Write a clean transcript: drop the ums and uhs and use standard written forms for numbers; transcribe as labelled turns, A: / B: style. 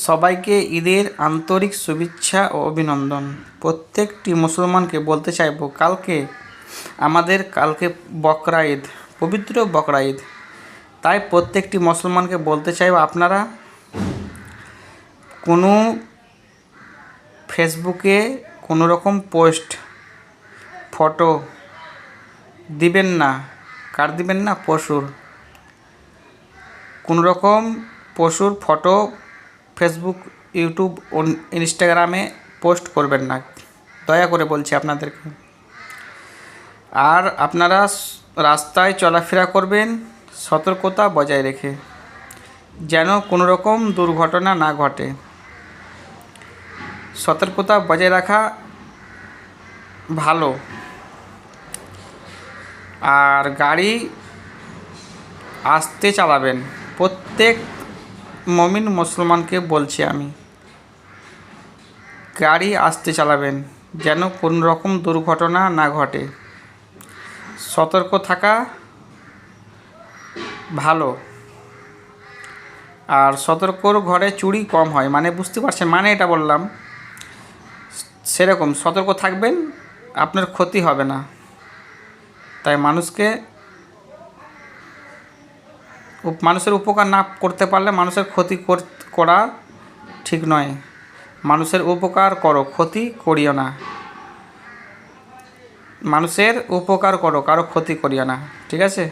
A: সবাইকে ঈদের আন্তরিক শুভেচ্ছা ও অভিনন্দন। প্রত্যেকটি মুসলমানকে বলতে চাইব, কালকে বকরা ঈদ, পবিত্র বকরা ঈদ। তাই প্রত্যেকটি মুসলমানকে বলতে চাইব, আপনারা কোনো ফেসবুকে কোনো রকম পোস্ট, ফটো দিবেন না। কার দিবেন না? পশুর। কোনো রকম পশুর ফটো ফেসবুক, ইউটিউব ও ইনস্টাগ্রামে পোস্ট করবেন না, দয়া করে বলছি আপনাদেরকে। আর আপনারা রাস্তায় চলাফেরা করবেন সতর্কতা বজায় রেখে, যেন কোনো রকম দুর্ঘটনা না ঘটে। সতর্কতা বজায় রাখা ভালো। আর গাড়ি আস্তে চালাবেন। প্রত্যেক মুমিন মুসলমানকে বলছি আমি, গাড়ি আস্তে চালাবেন, যেন কোনো রকম দুর্ঘটনা না ঘটে। সতর্ক থাকা ভালো। আর সতর্কর ঘরে চুরি কম হয়, মানে বুঝতে পারছেন, মানে এটা বললাম সেরকম সতর্ক থাকবেন, আপনার ক্ষতি হবে না। তাই মানুষের উপকার না করতে পারলে মানুষের ক্ষতি করা ঠিক নয়। মানুষের উপকার করো, ক্ষতি করিও না। মানুষের উপকার করো, কারো ক্ষতি করিও না, ঠিক আছে?